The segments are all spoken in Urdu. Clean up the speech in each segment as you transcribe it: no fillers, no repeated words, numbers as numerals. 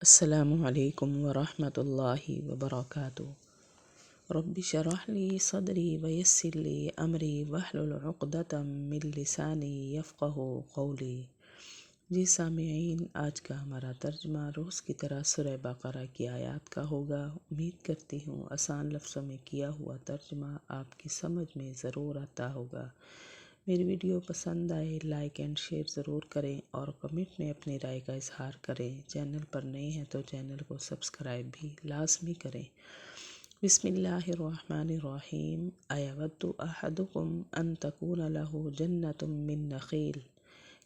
السلام علیکم ورحمۃ اللہ وبرکاتہ۔ رب اشرح لی صدری ویسر لی امری واحلل عقدۃ من لسانی یفقہوا قولی۔ جی سامعین، آج کا ہمارا ترجمہ روز کی طرح سورہ بقرہ کی آیات کا ہوگا۔ امید کرتی ہوں آسان لفظوں میں کیا ہوا ترجمہ آپ کی سمجھ میں ضرور آتا ہوگا۔ میری ویڈیو پسند آئے لائک اینڈ شیئر ضرور کریں اور کمنٹ میں اپنی رائے کا اظہار کریں۔ چینل پر نئے ہیں تو چینل کو سبسکرائب بھی لازمی کریں۔ بسم اللہ الرحمن الرحیم۔ ایود احدکم ان تکون لہ جنۃ من نخیل۔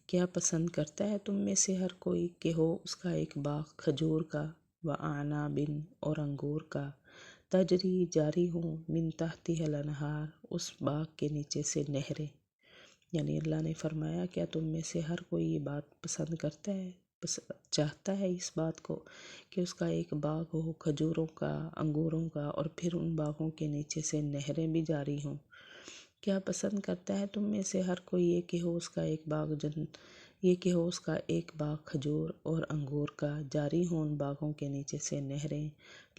کیا پسند کرتا ہے تم میں سے ہر کوئی کہ ہو اس کا ایک باغ کھجور کا، وعناب اور انگور کا، تجری جاری ہوں، من تحتہا الانہار اس باغ کے نیچے سے نہریں۔ یعنی اللہ نے فرمایا کیا تم میں سے ہر کوئی یہ بات پسند کرتا ہے، چاہتا ہے اس بات کو کہ اس کا ایک باغ ہو کھجوروں کا، انگوروں کا، اور پھر ان باغوں کے نیچے سے نہریں بھی جاری ہوں۔ کیا پسند کرتا ہے تم میں سے ہر کوئی یہ کہ ہو اس کا ایک باغ کھجور اور انگور کا، جاری ہوں ان باغوں کے نیچے سے نہریں،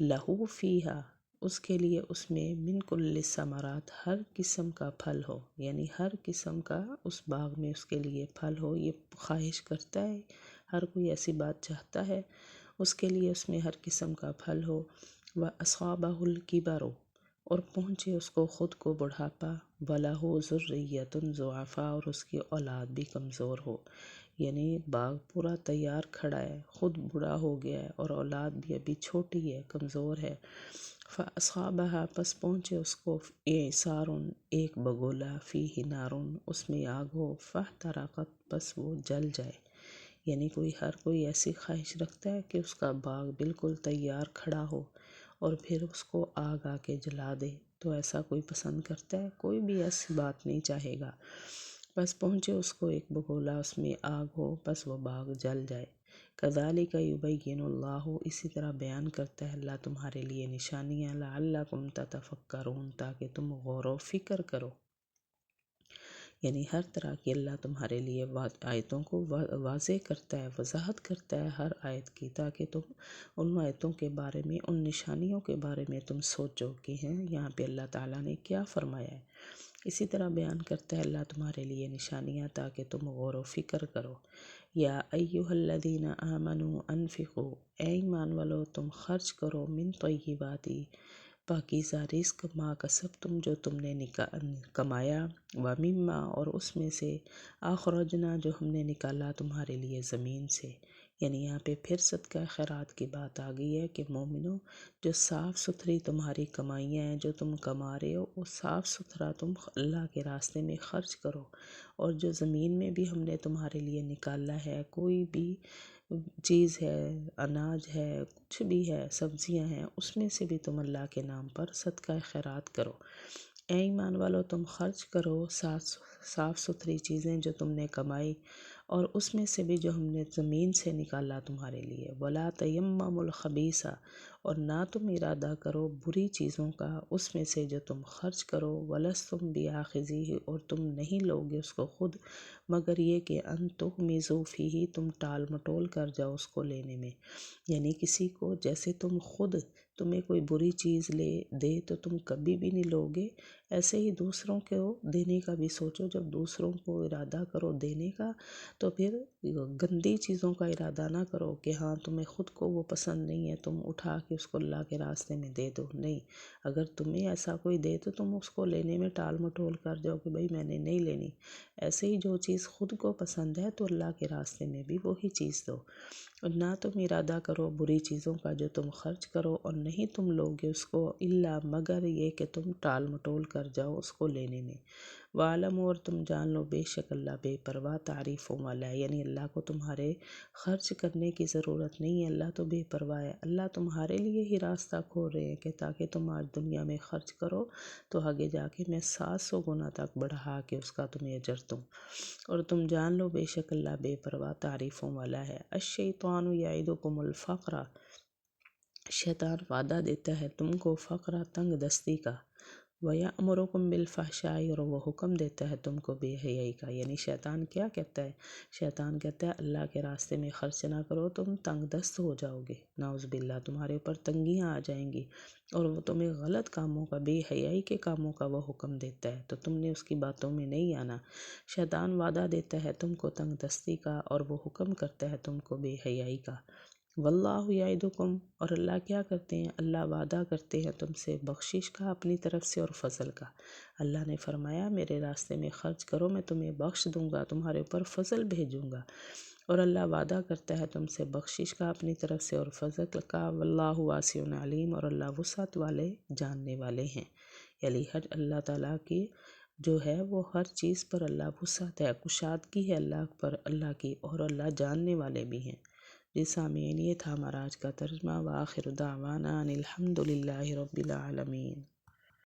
لہو فیہا اس کے لیے اس میں من کل الثمرات ہر قسم کا پھل ہو، یعنی ہر قسم کا اس باغ میں اس کے لیے پھل ہو۔ یہ خواہش کرتا ہے، ہر کوئی ایسی بات چاہتا ہے اس کے لیے اس میں ہر قسم کا پھل ہو۔ وَأَصَابَهُ الْكِبَرُ اور پہنچے اس کو خود کو بڑھاپا، وَلَهُ ذُرِّيَّةٌ ضُعَفَاء اور اس کی اولاد بھی کمزور ہو۔ یعنی باغ پورا تیار کھڑا ہے، خود بوڑھا ہو گیا ہے اور اولاد بھی ابھی چھوٹی ہے، کمزور ہے۔ فَأَصَابَهَا پس پہنچے اس کو اعصار ایک بگولا، فیہ نار اس میں آگ ہو، فاحترقت پس وہ جل جائے۔ یعنی ہر کوئی ایسی خواہش رکھتا ہے کہ اس کا باغ بالکل تیار کھڑا ہو اور پھر اس کو آگ آ کے جلا دے، تو ایسا کوئی پسند کرتا ہے؟ کوئی بھی ایسی بات نہیں چاہے گا۔ بس پہنچے اس کو ایک بگولا، اس میں آگ ہو، بس وہ باغ جل جائے۔ کذالک یبین اللہ اسی طرح بیان کرتا ہے اللہ تمہارے لیے نشانیاں، لعلکم تتفکرون تاکہ تم غور و فکر کرو۔ یعنی ہر طرح کی اللہ تمہارے لیے آیتوں کو واضح کرتا ہے، وضاحت کرتا ہے ہر آیت کی، تاکہ تم ان آیتوں کے بارے میں، ان نشانیوں کے بارے میں تم سوچو کہ یہاں پہ اللہ تعالیٰ نے کیا فرمایا ہے۔ اسی طرح بیان کرتا ہے اللہ تمہارے لیے نشانیاں تاکہ تم غور و فکر کرو۔ یا ایھا الذین آمنوا انفقوا اے ایمان والو تم خرچ کرو، من طیبات پاکیزہ رزق، ما کسبتم جو تم نے کمایا، ومما اور اس میں سے، اخرجنا جو ہم نے نکالا تمہارے لیے زمین سے۔ یعنی یہاں پہ پھر صدقہ خیرات کی بات آ گئی ہے کہ مومنوں جو صاف ستھری تمہاری کمائیاں ہیں، جو تم کما رہے ہو وہ صاف ستھرا تم اللہ کے راستے میں خرچ کرو، اور جو زمین میں بھی ہم نے تمہارے لیے نکالا ہے، کوئی بھی چیز ہے، اناج ہے، کچھ بھی ہے، سبزیاں ہیں، اس میں سے بھی تم اللہ کے نام پر صدقہ خیرات کرو۔ اے ایمان والو تم خرچ کرو صاف ستھری چیزیں جو تم نے کمائی، اور اس میں سے بھی جو ہم نے زمین سے نکالا تمہارے لیے۔ ولا تیمموا الخبیث اور نہ تم ارادہ کرو بری چیزوں کا اس میں سے جو تم خرچ کرو، ولستم بآخذیہ اور تم نہیں لوگے اس کو خود، مگر یہ کہ ان تغمضوا فیہ تم ٹال مٹول کر جاؤ اس کو لینے میں۔ یعنی کسی کو جیسے تمہیں کوئی بری چیز دے تو تم کبھی بھی نہیں لوگے، ایسے ہی دوسروں کو دینے کا بھی سوچو۔ جب دوسروں کو ارادہ کرو دینے کا تو پھر گندی چیزوں کا ارادہ نہ کرو کہ تمہیں خود کو وہ پسند نہیں ہے، تم اٹھا کے اس کو اللہ کے راستے میں دے دو۔ نہیں، اگر تمہیں ایسا کوئی دے تو تم اس کو لینے میں ٹال مٹول کر جاؤ کہ بھئی میں نے نہیں لینی۔ ایسے ہی جو چیز خود کو پسند ہے تو اللہ کے راستے میں بھی وہی چیز دو۔ اور نہ تم ارادہ کرو بری چیزوں کا جو تم خرچ کرو، اور نہیں تم لوگے اس کو، الا مگر یہ کہ تم ٹال مٹول کر جاؤ اس کو لینے میں۔ وَاعْلَمُوا اور تم جان لو بے شک اللہ بے پرواہ تعریفوں والا ہے، یعنی اللہ کو تمہارے خرچ کرنے کی ضرورت نہیں ہے، اللہ تو بے پرواہ ہے۔ اللہ تمہارے لیے ہی راستہ کھول رہے ہیں کہ تاکہ تم آج دنیا میں خرچ کرو تو آگے جا کے میں 700 گنا تک بڑھا کے اس کا تمہیں اجر دوں۔ اور تم جان لو بے شک اللہ بے پرواہ تعریفوں والا ہے۔ الشیطان یعدکم الفقر شیطان وعدہ دیتا ہے تم کو، فقر تنگ دستی کا، وَيَأْمُرُكُم بِالْفَحْشَاءِ، اور وہ حکم دیتا ہے تم کو بے حیائی کا۔ یعنی شیطان کیا کہتا ہے؟ شیطان کہتا ہے اللہ کے راستے میں خرچ نہ کرو، تم تنگ دست ہو جاؤ گے، نعوذ باللہ، تمہارے اوپر تنگیاں آ جائیں گی، اور وہ تمہیں غلط کاموں کا، بے حیائی کے کاموں کا وہ حکم دیتا ہے، تو تم نے اس کی باتوں میں نہیں آنا۔ شیطان وعدہ دیتا ہے تم کو تنگ دستی کا، اور وہ حکم کرتا ہے تم کو بے حیائی کا۔ واللہ یعدکم، اور اللہ کیا کرتے ہیں؟ اللہ وعدہ کرتے ہیں تم سے بخشش کا اپنی طرف سے اور فضل کا۔ اللہ نے فرمایا میرے راستے میں خرچ کرو، میں تمہیں بخش دوں گا، تمہارے اوپر فضل بھیجوں گا، اور اللہ وعدہ کرتا ہے تم سے بخشش کا اپنی طرف سے اور فضل کا۔ واللہ واسع علیم، اور اللہ وسعت والے، جاننے والے ہیں۔ یعنی ہر اللہ تعالیٰ کی جو ہے وہ ہر چیز پر اللہ وسعت ہے، کشادگی ہے اللہ پر، اللہ کی، اور اللہ جاننے والے بھی ہیں۔ جی سامعین، یہ تھا ہمارا آج کا ترجمہ۔ وآخر دعوانا ان الحمد للہ رب العالمین۔